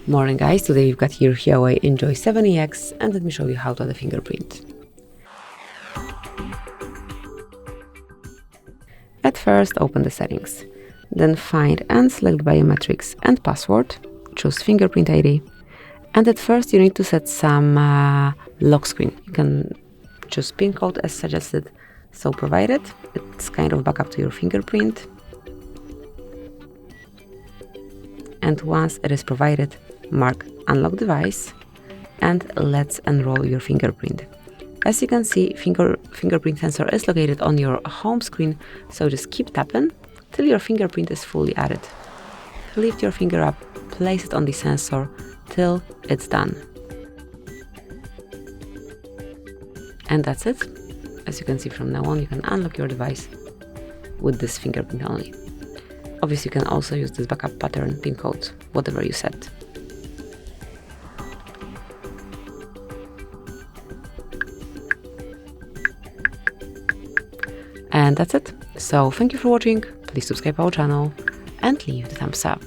Morning guys, today we've got here Huawei Enjoy 7EX and let me show you how to add a fingerprint. At first open the settings, then find and select biometrics and password, choose Fingerprint ID, and at first you need to set some lock screen. You can choose PIN code as suggested, so provided. It's kind of backup to your fingerprint. And once it is provided, mark unlock device and let's enroll your fingerprint. As you can see, fingerprint sensor is located on your home screen, so just keep tapping till your fingerprint is fully added. Lift your finger up, place it on the sensor till it's done. And that's it. As you can see, from now on you can unlock your device with this fingerprint only. Obviously you can also use this backup pattern, PIN code, whatever you set. And that's it. So thank you for watching, please subscribe our channel and leave the thumbs up.